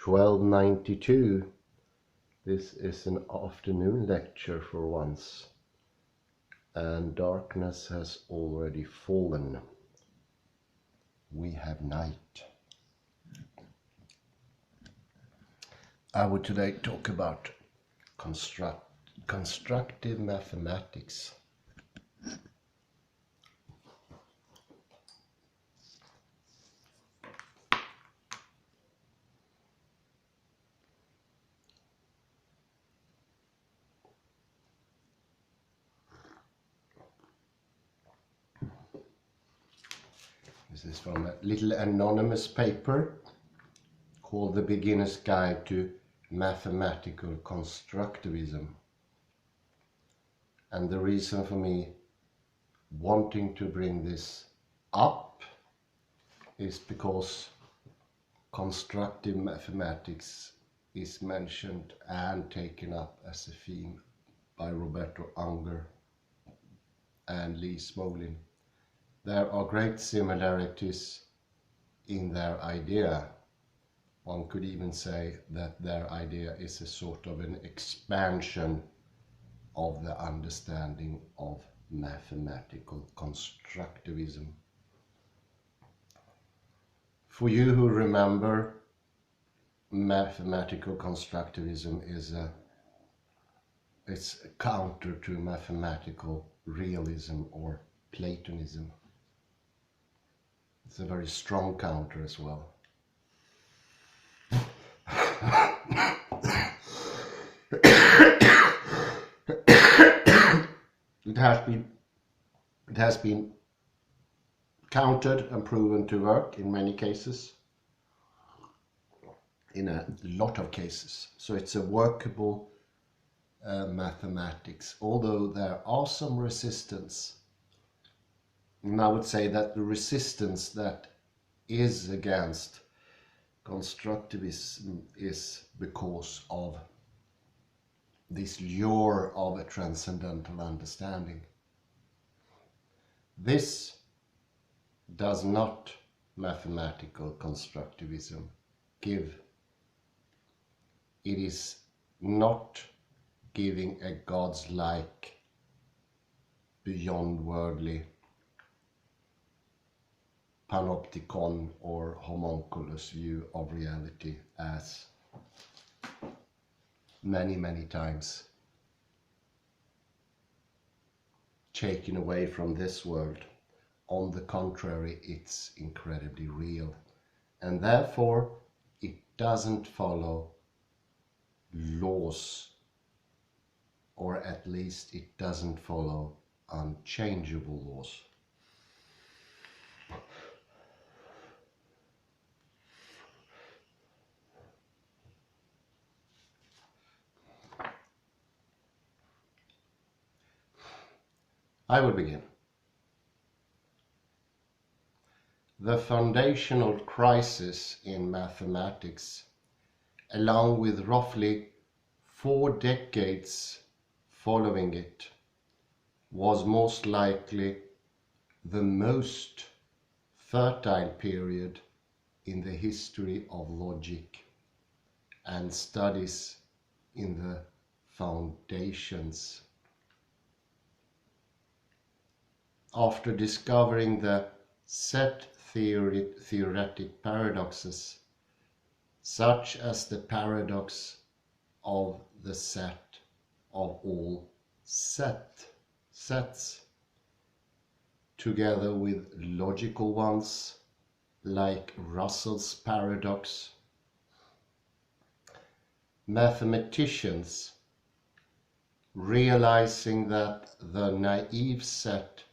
1292. This is an afternoon lecture for once, and darkness has already fallen. We have night. I would today talk about constructive mathematics. This is from a little anonymous paper called The Beginner's Guide to Mathematical Constructivism. And the reason for me wanting to bring this up is because constructive mathematics is mentioned and taken up as a theme by Roberto Unger and Lee Smolin. There are great similarities in their idea. One could even say that their idea is a sort of an expansion of the understanding of mathematical constructivism. For you who remember, mathematical constructivism it's a counter to mathematical realism or Platonism. It's a very strong counter as well. It has been countered and proven to work in many cases, in a lot of cases. So it's a workable mathematics, although there are some resistance. And I would say that the resistance that is against constructivism is because of this lure of a transcendental understanding. This does not mathematical constructivism give. It is not giving a God's-like, beyond worldly panopticon or homunculus view of reality as many times taken away from this world. On the contrary, it's incredibly real, and therefore it doesn't follow laws, or at least it doesn't follow unchangeable laws. I will begin. The foundational crisis in mathematics, along with roughly 4 decades following it, was most likely the most fertile period in the history of logic and studies in the foundations. After discovering the set theoretic paradoxes, such as the paradox of the set of all sets, together with logical ones like Russell's paradox, mathematicians, realizing that the naive set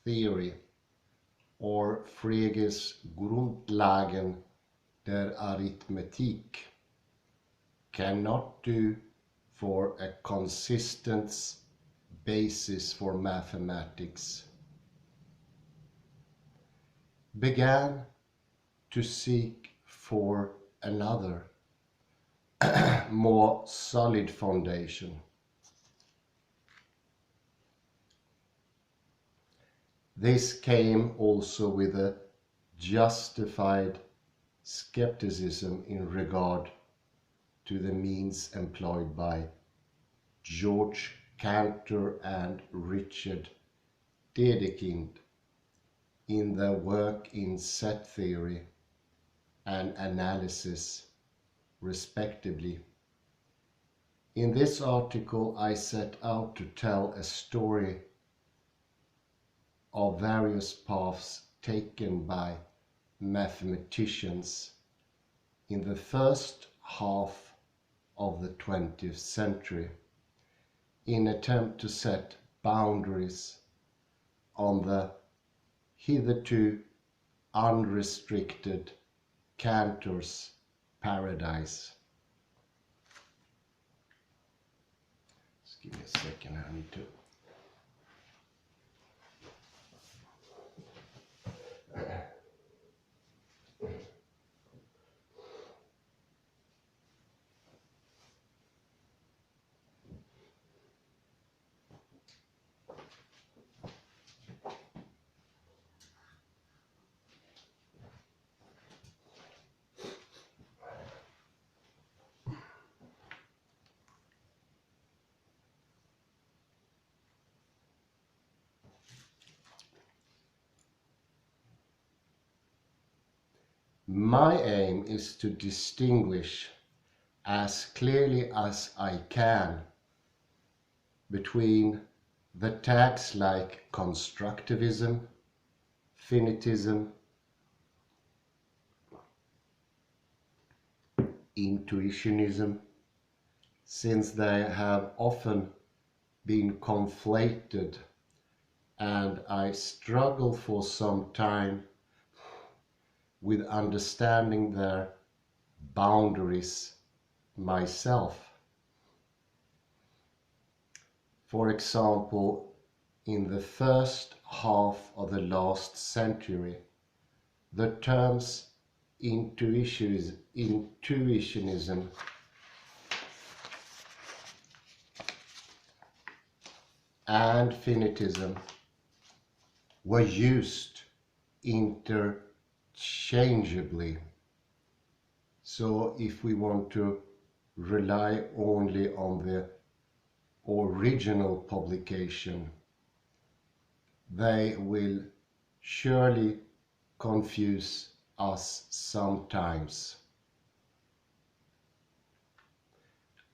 theory, or Frege's Grundlagen der Arithmetik, cannot do for a consistent basis for mathematics, began to seek for another, more solid foundation. This came also with a justified skepticism in regard to the means employed by George Cantor and Richard Dedekind in their work in set theory and analysis, respectively. In this article, I set out to tell a story of various paths taken by mathematicians in the first half of the 20th century in attempt to set boundaries on the hitherto unrestricted Cantor's paradise. Just give me a second, I need to My aim is to distinguish as clearly as I can between the tags like constructivism, finitism, intuitionism, since they have often been conflated, and I struggle for some time with understanding their boundaries myself. For example, in the first half of the last century, the terms intuitionism and finitism were used interchangeably. So if we want to rely only on the original publication, they will surely confuse us sometimes.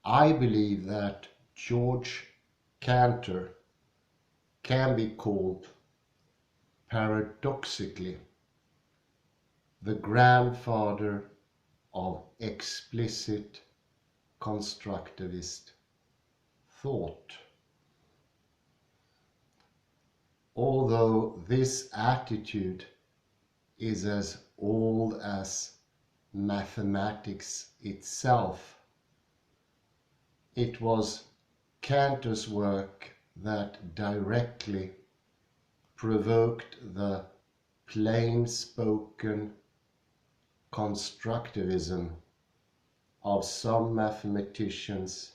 I believe that George Cantor can be called, paradoxically, the grandfather of explicit constructivist thought. Although this attitude is as old as mathematics itself, it was Cantor's work that directly provoked the plain-spoken constructivism of some mathematicians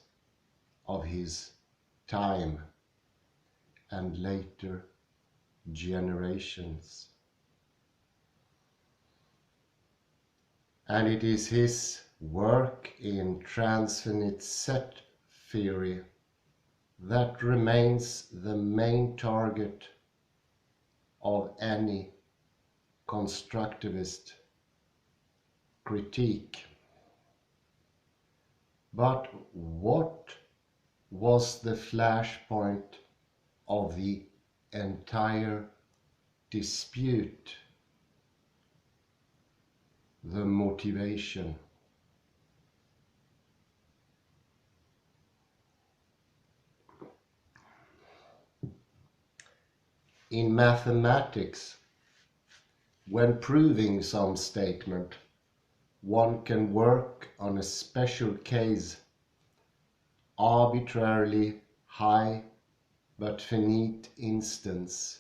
of his time and later generations. And it is his work in transfinite set theory that remains the main target of any constructivist critique. But what was the flashpoint of the entire dispute? The motivation. In mathematics, when proving some statement, one can work on a special case, arbitrarily high but finite instance,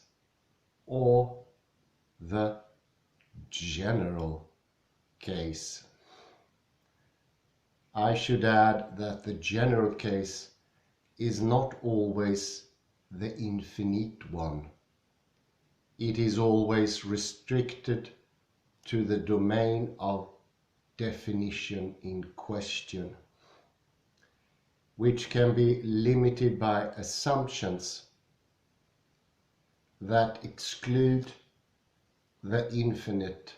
or the general case. I should add that the general case is not always the infinite one. It is always restricted to the domain of definition in question. which can be limited by assumptions that exclude the infinite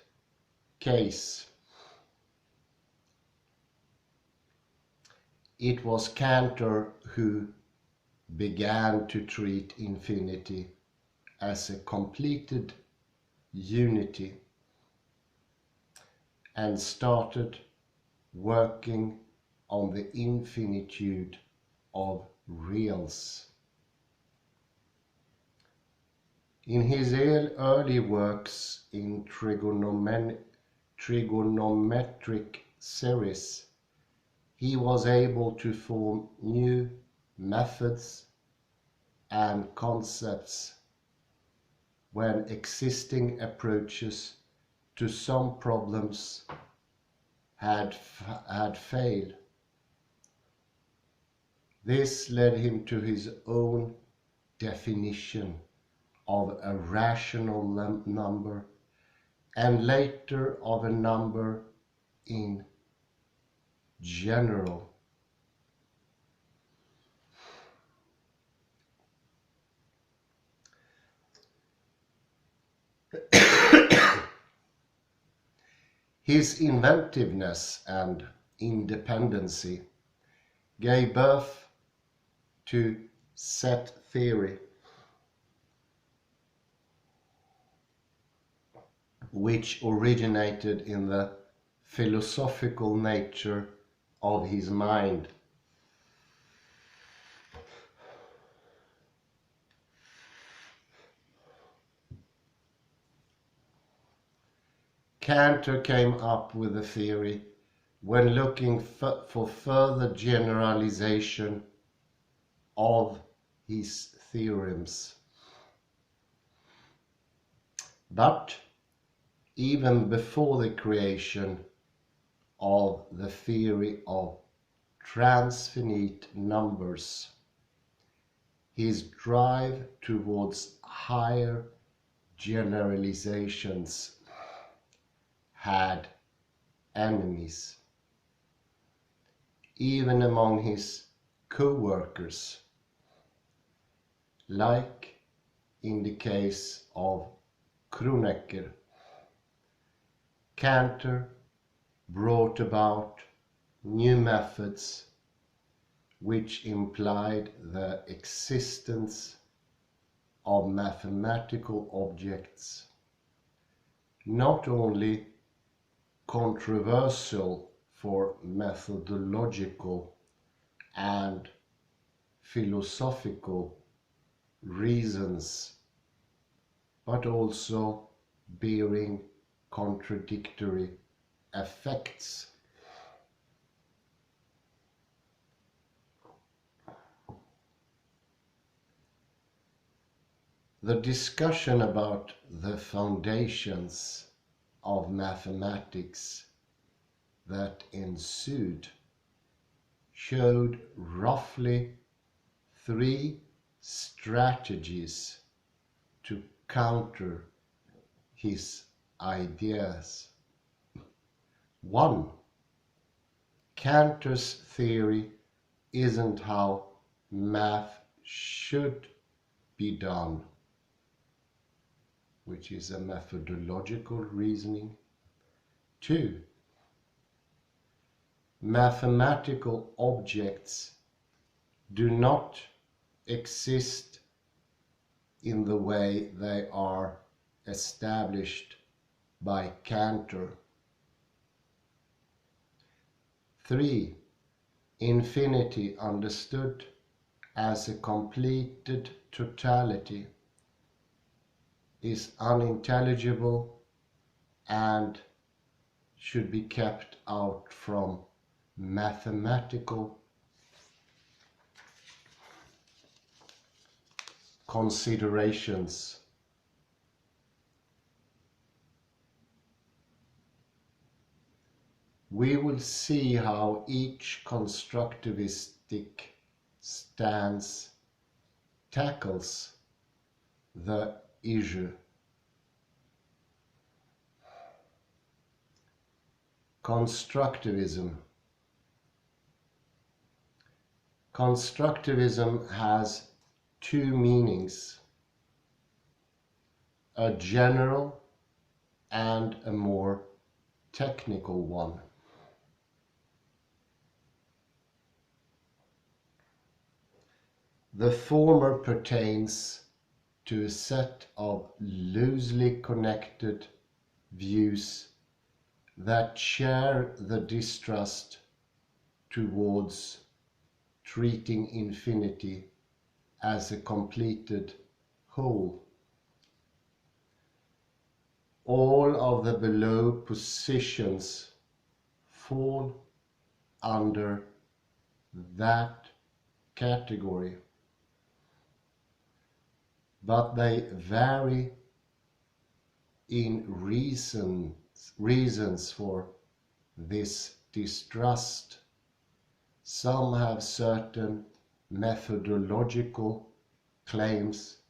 case. It was Cantor who began to treat infinity as a completed unity and started working on the infinitude of reals. In his early works in trigonometric series, he was able to form new methods and concepts when existing approaches to some problems had failed. This led him to his own definition of a rational number and later of a number in general. His inventiveness and independency gave birth to set theory, which originated in the philosophical nature of his mind. Cantor came up with the theory when looking for further generalization of his theorems. But even before the creation of the theory of transfinite numbers, his drive towards higher generalizations had enemies, even among his co-workers, like in the case of Kronecker. Cantor brought about new methods which implied the existence of mathematical objects, not only controversial for methodological and philosophical reasons, but also bearing contradictory effects. The discussion about the foundations of mathematics that ensued showed roughly 3 strategies to counter his ideas. 1. Cantor's theory isn't how math should be done, which is a methodological reasoning. 2. Mathematical objects do not exist in the way they are established by Cantor. 3. Infinity understood as a completed totality is unintelligible and should be kept out from mathematical considerations. We will see how each constructivistic stance tackles the issue. Constructivism. Constructivism has two meanings, a general and a more technical one. The former pertains to a set of loosely connected views that share the distrust towards treating infinity as a completed whole. All of the below positions fall under that category, but they vary in reasons for this distrust. Some have certain methodological claims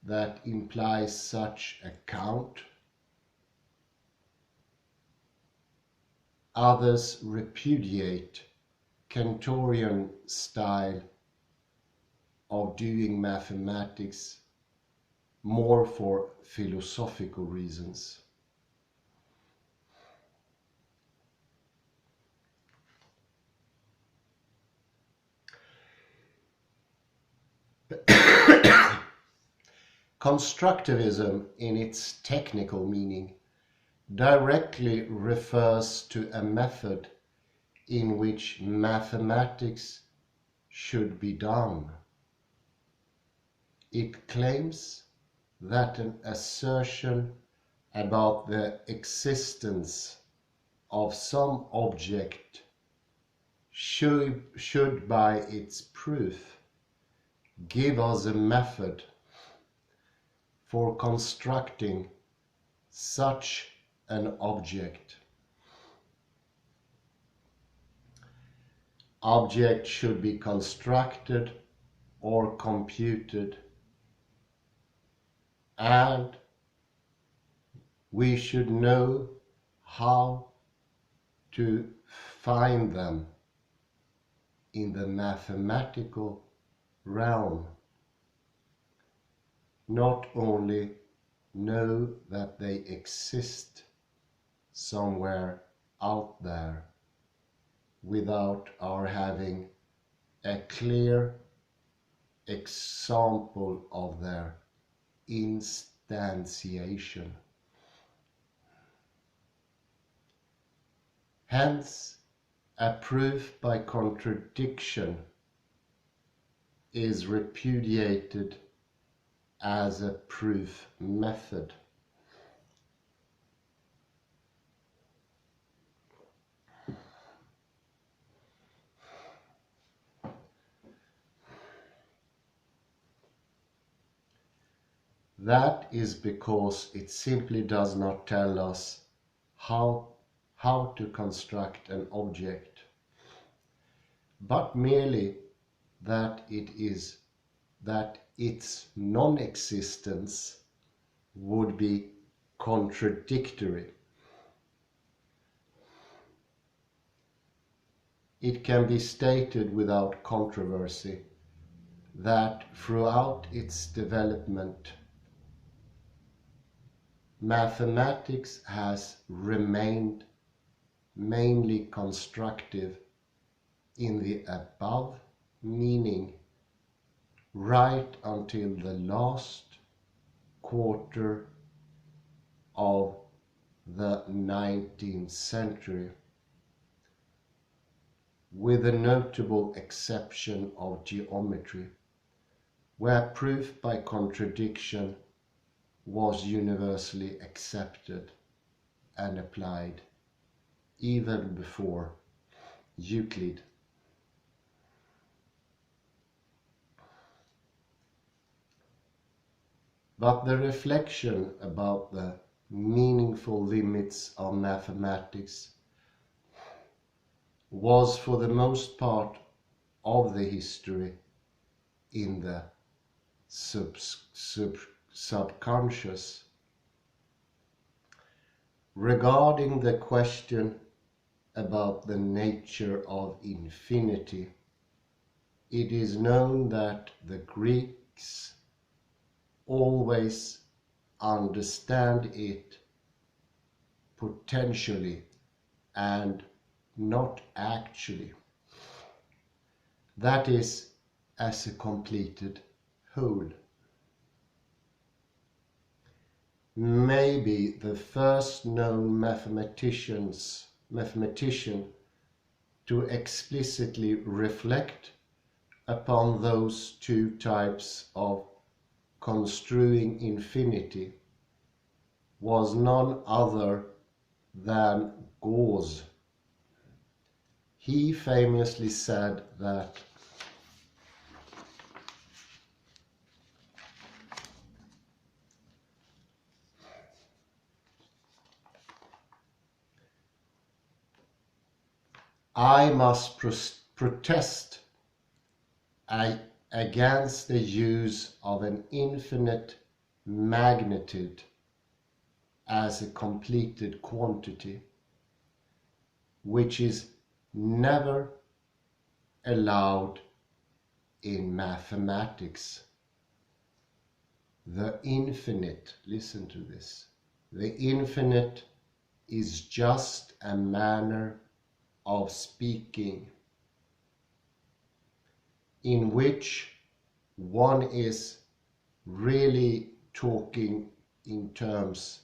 that imply such a count. Others repudiate Kantorian style of doing mathematics more for philosophical reasons. Constructivism, in its technical meaning, directly refers to a method in which mathematics should be done. It claims that an assertion about the existence of some object should by its proof give us a method for constructing such an object. Object should be constructed or computed, and we should know how to find them in the mathematical realm. Not only know that they exist somewhere out there without our having a clear example of their instantiation. Hence, a proof by contradiction is repudiated as a proof method. That is because it simply does not tell us how to construct an object, but merely that its non-existence would be contradictory. It can be stated without controversy that throughout its development, mathematics has remained mainly constructive in the above meaning right until the last quarter of the 19th century, with the notable exception of geometry, where proof by contradiction was universally accepted and applied even before Euclid. But the reflection about the meaningful limits of mathematics was for the most part of the history in the subconscious. Regarding the question about the nature of infinity, it is known that the Greeks always understand it potentially and not actually. That is, as a completed whole. Maybe the first known mathematician to explicitly reflect upon those two types of construing infinity was none other than Gauss. He famously said that I must protest against the use of an infinite magnitude as a completed quantity, which is never allowed in mathematics. The infinite, listen to this, the infinite is just a manner of speaking in which one is really talking in terms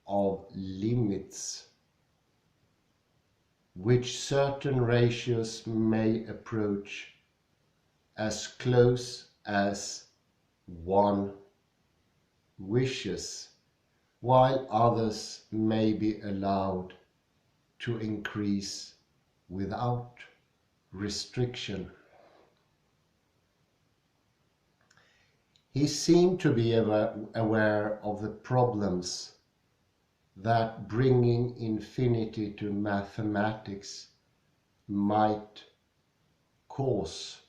of limits, which certain ratios may approach as close as one wishes, while others may be allowed to increase without restriction. He seemed to be aware of the problems that bringing infinity to mathematics might cause.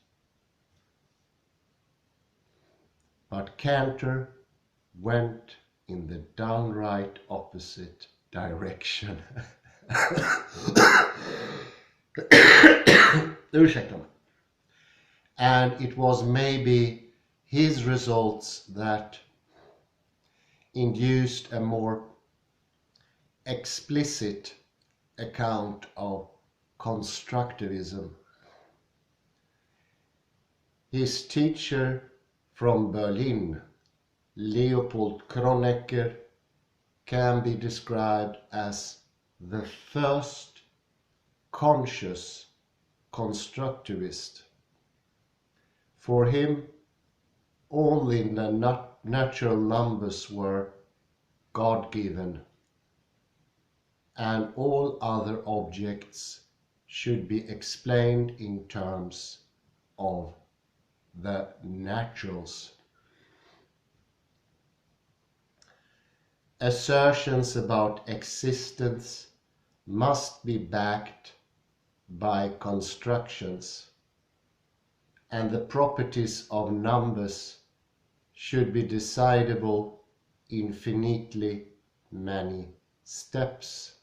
But Cantor went in the downright opposite direction. Ursäkta mig. And it was maybe his results that induced a more explicit account of constructivism. His teacher from Berlin, Leopold Kronecker, can be described as the first conscious constructivist. For him, only the natural numbers were God-given, and all other objects should be explained in terms of the naturals. Assertions about existence must be backed by constructions, and the properties of numbers should be decidable in finitely many steps.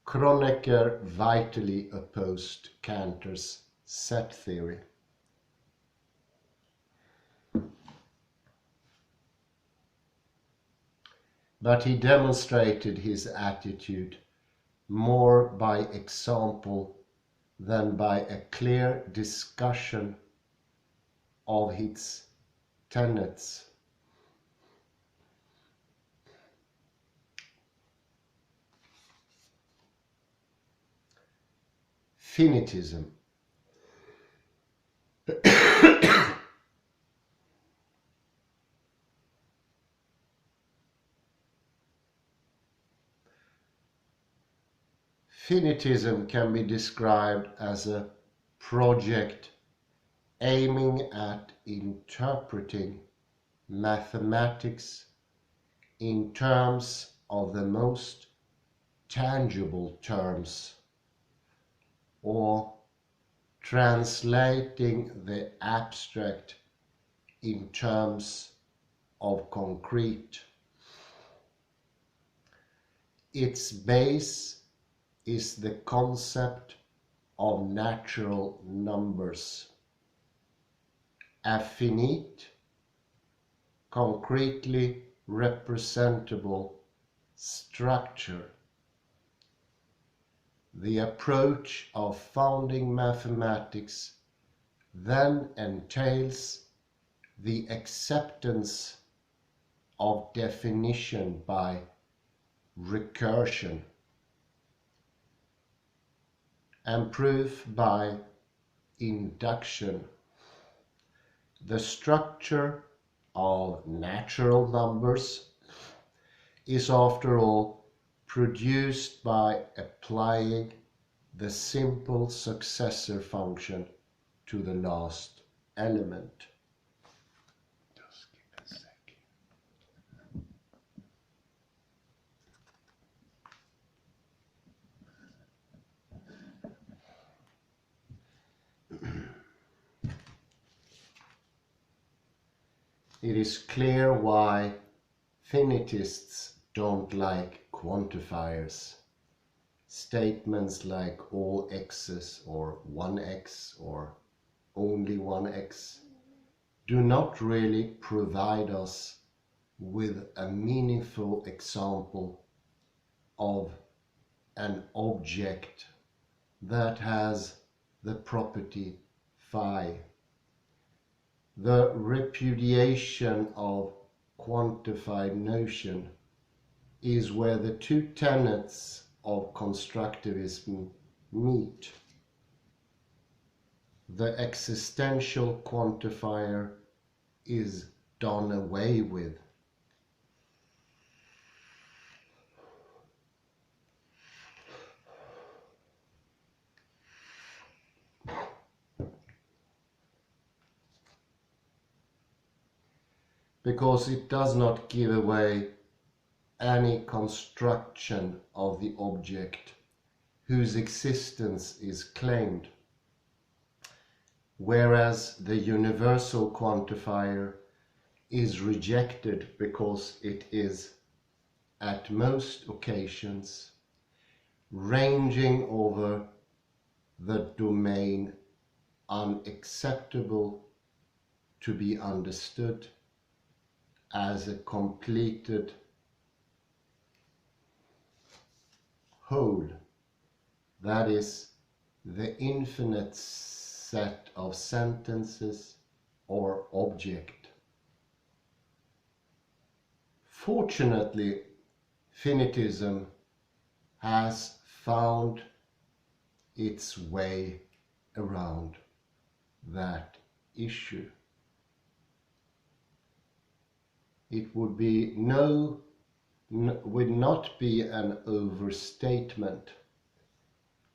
Kronecker vitally opposed Cantor's set theory. But he demonstrated his attitude more by example than by a clear discussion of its tenets. Finitism. Finitism can be described as a project aiming at interpreting mathematics in terms of the most tangible terms, or translating the abstract in terms of concrete. Its base is the concept of natural numbers. A finite, concretely representable structure. The approach of founding mathematics then entails the acceptance of definition by recursion and proof by induction. The structure of natural numbers is, after all, produced by applying the simple successor function to the last element. Just give a second. It is clear why finitists don't like quantifiers. Statements like all x's or 1x or only 1x do not really provide us with a meaningful example of an object that has the property phi. The repudiation of quantified notion is where the two tenets of constructivism meet. The existential quantifier is done away with. Because it does not give away any construction of the object whose existence is claimed, whereas the universal quantifier is rejected because it is, at most occasions, ranging over the domain unacceptable to be understood as a completed whole, that is, the infinite set of sentences or object. Fortunately, finitism has found its way around that issue. It would not be an overstatement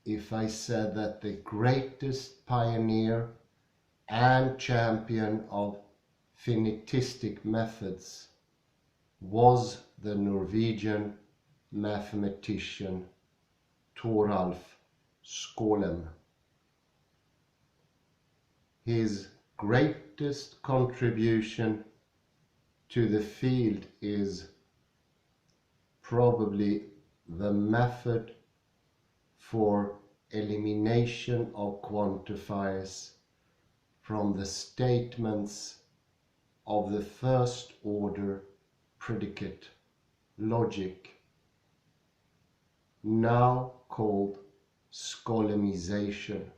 if I said that the greatest pioneer and champion of finitistic methods was the Norwegian mathematician Toralf Skolem. His greatest contribution to the field is probably the method for elimination of quantifiers from the statements of the first order predicate logic, now called Skolemization.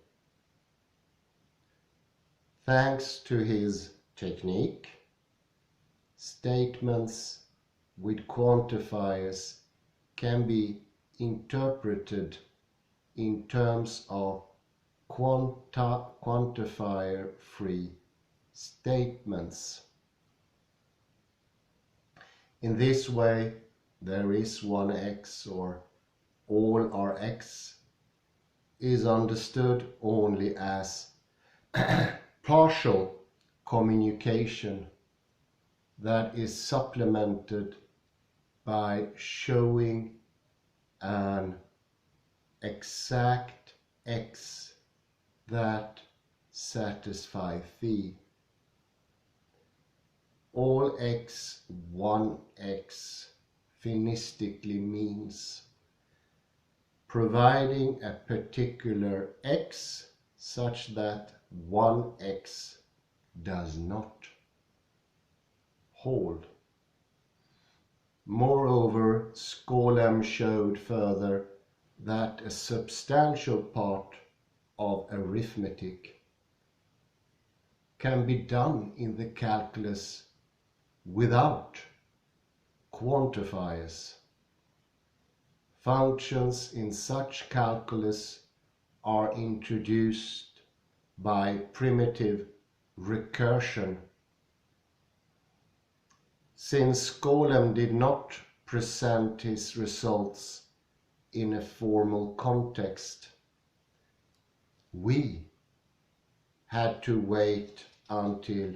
Thanks to his technique, statements with quantifiers can be interpreted in terms of quantifier-free statements. In this way, there is one x or all Rx is understood only as partial communication that is supplemented by showing an exact x that satisfies phi. All x, 1x finistically means providing a particular x such that one x does not hold. Moreover, Skolem showed further that a substantial part of arithmetic can be done in the calculus without quantifiers. Functions in such calculus are introduced by primitive recursion. Since Skolem did not present his results in a formal context, we had to wait until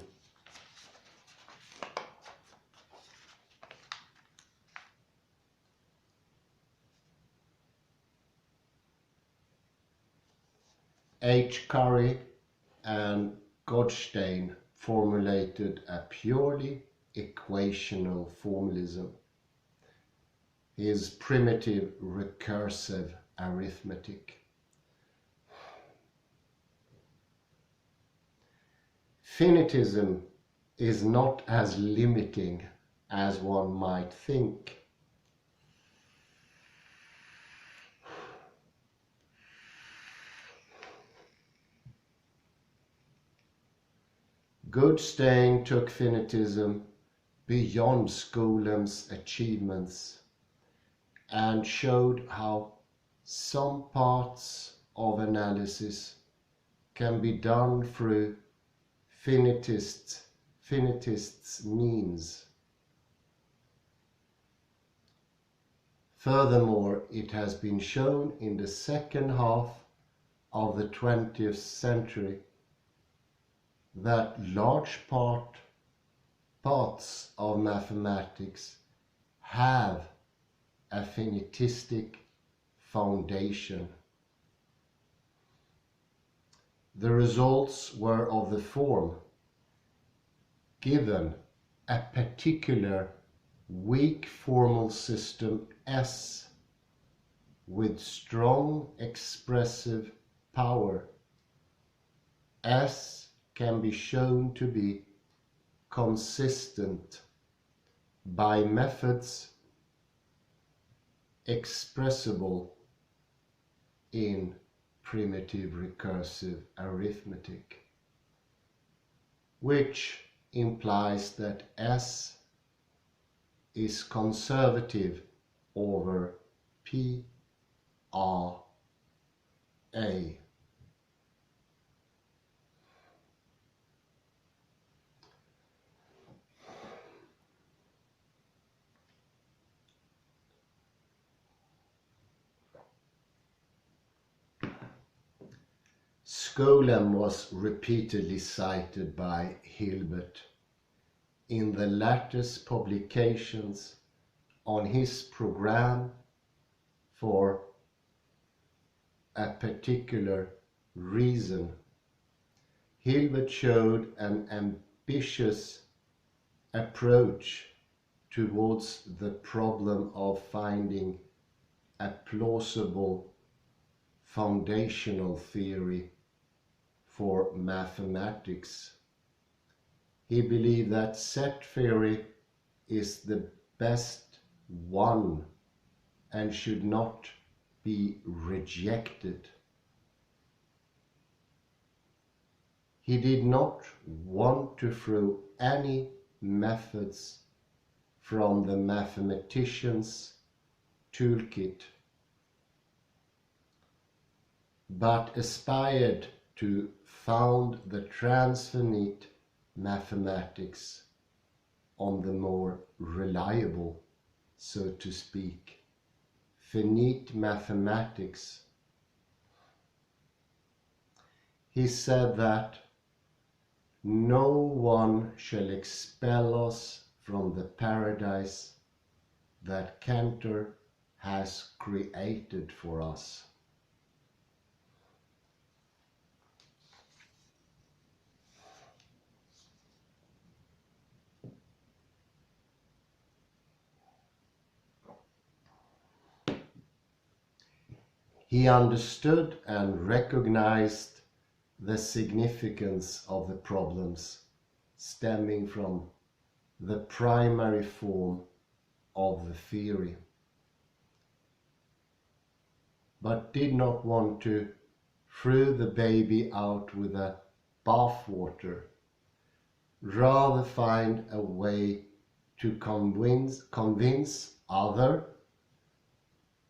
H. Curry and Godstein formulated a purely equational formalism, his primitive recursive arithmetic. Finitism is not as limiting as one might think. Godstein took finitism beyond Skolem's achievements and showed how some parts of analysis can be done through finitists' means. Furthermore, it has been shown in the second half of the 20th century that large parts of mathematics have a finitistic foundation. The results were of the form: given a particular weak formal system S with strong expressive power, S can be shown to be consistent by methods expressible in primitive recursive arithmetic, which implies that S is conservative over P R A. Skolem was repeatedly cited by Hilbert in the latter's publications on his program for a particular reason. Hilbert showed an ambitious approach towards the problem of finding a plausible foundational theory for mathematics. He believed that set theory is the best one and should not be rejected. He did not want to throw any methods from the mathematician's toolkit, but aspired to found the transfinite mathematics on the more reliable, so to speak, finite mathematics. He said that no one shall expel us from the paradise that Cantor has created for us. He understood and recognized the significance of the problems stemming from the primary form of the theory, but did not want to throw the baby out with the bathwater, rather find a way to convince other,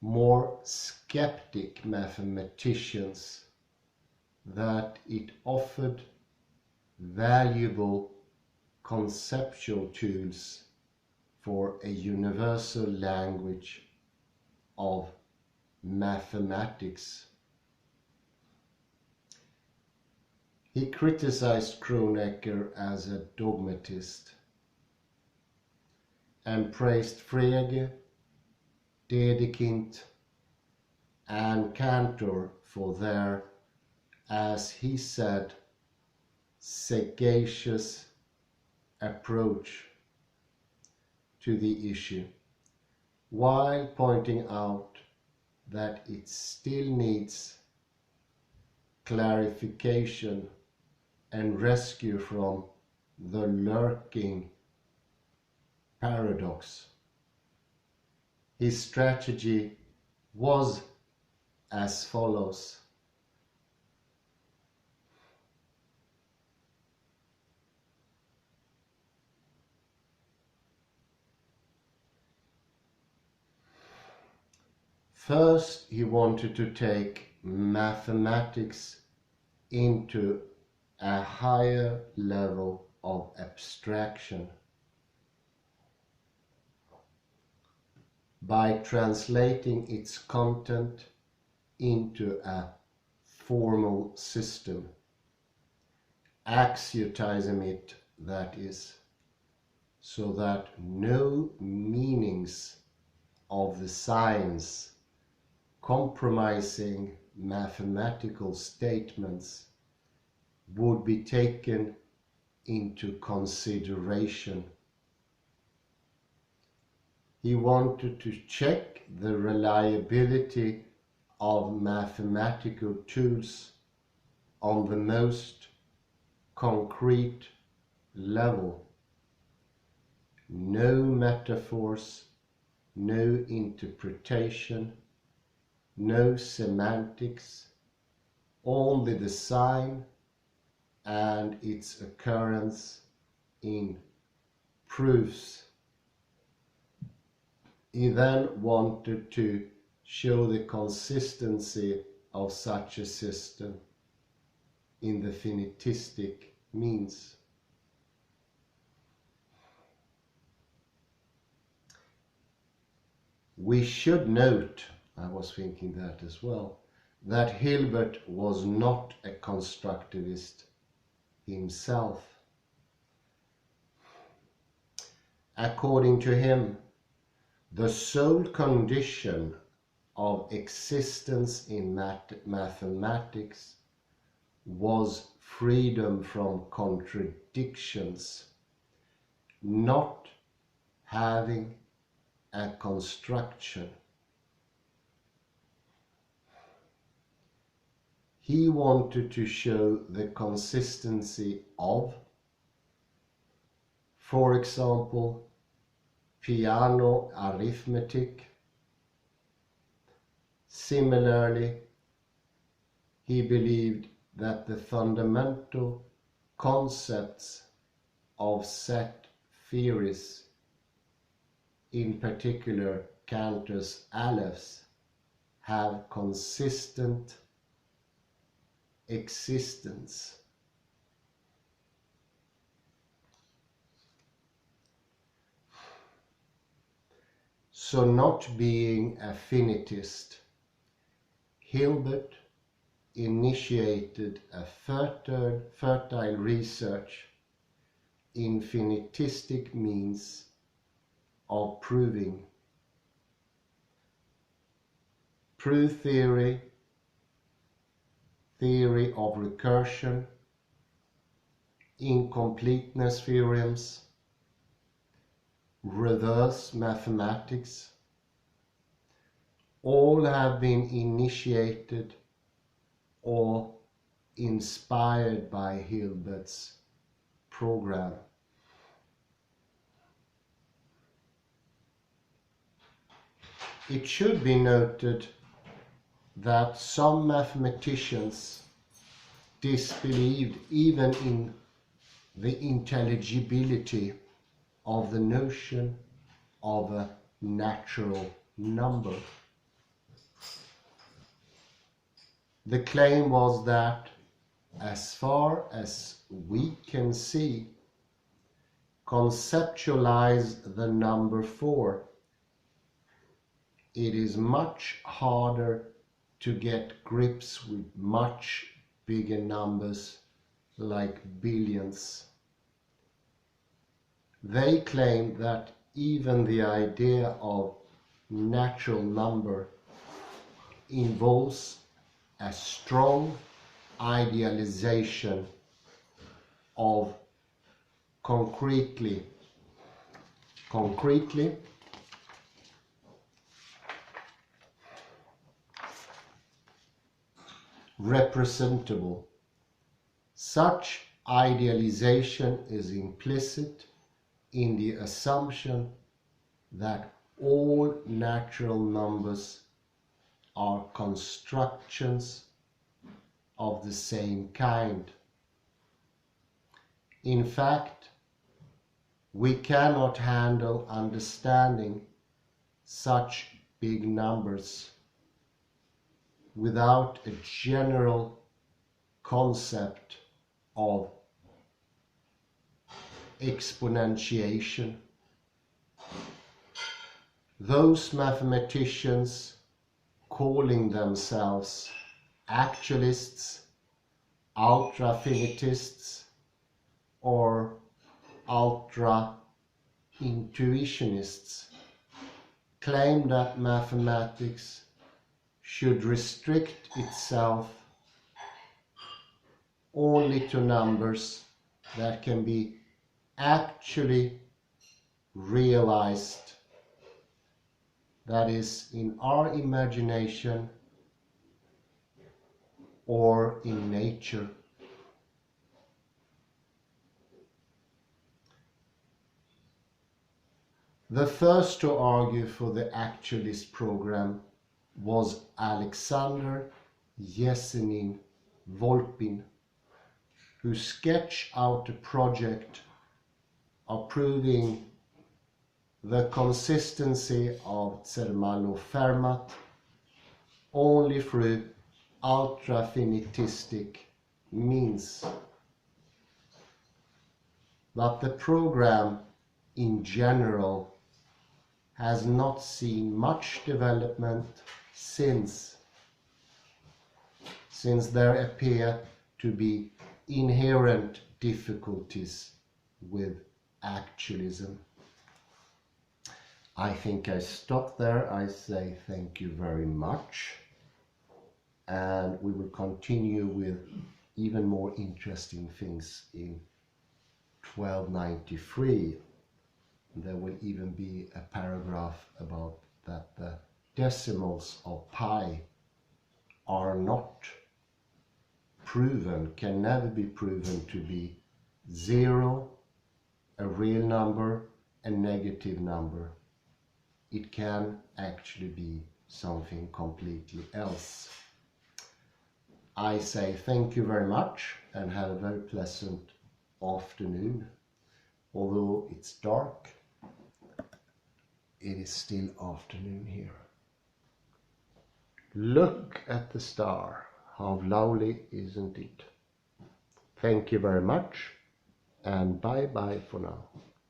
more skeptic mathematicians that it offered valuable conceptual tools for a universal language of mathematics. He criticized Kronecker as a dogmatist and praised Frege, Dedekind and Cantor for their, as he said, sagacious approach to the issue, while pointing out that it still needs clarification and rescue from the lurking paradox. His strategy was as follows. First, he wanted to take mathematics into a higher level of abstraction by translating its content into a formal system, axiotizing it, that is, so that no meanings of the science compromising mathematical statements would be taken into consideration. He wanted to check the reliability of mathematical tools on the most concrete level. No metaphors, no interpretation, no semantics, only the sign and its occurrence in proofs. He then wanted to show the consistency of such a system in the finitistic means. We should note, I was thinking that as well, that Hilbert was not a constructivist himself. According to him, the sole condition of existence in mathematics was freedom from contradictions, not having a construction. He wanted to show the consistency of, for example, piano arithmetic. Similarly, he believed that the fundamental concepts of set theories, in particular Cantor's alephs, have consistent existence. So, not being a finitist, Hilbert initiated a fertile research in finitistic means of proving. Proof theory, theory of recursion, incompleteness theorems, reverse mathematics, all have been initiated or inspired by Hilbert's program. It should be noted that some mathematicians disbelieved even in the intelligibility of the notion of a natural number. The claim was that, as far as we can see, conceptualize the number 4, it is much harder to get grips with much bigger numbers like billions. They claim that even the idea of natural number involves a strong idealization of concretely representable. Such idealization is implicit in the assumption that all natural numbers are constructions of the same kind. In fact, we cannot handle understanding such big numbers without a general concept of exponentiation. Those mathematicians calling themselves actualists, ultra-finitists, or ultra-intuitionists claim that mathematics should restrict itself only to numbers that can be actually realized, that is, in our imagination or in nature. The first to argue for the actualist program was Alexander Yesenin Volpin, who sketched out a project of proving the consistency of Zermelo-Fermat only through ultra-finitistic means. But the program in general has not seen much development since there appear to be inherent difficulties with actualism. I think I stop there. I say thank you very much, and we will continue with even more interesting things in 1293. There will even be a paragraph about that the decimals of pi are not proven, can never be proven to be 0, a real number, a negative number. It can actually be something completely else. I say thank you very much and have a very pleasant afternoon. Although it's dark, it is still afternoon here. Look at the star. How lovely, isn't it? Thank you very much, and bye-bye for now.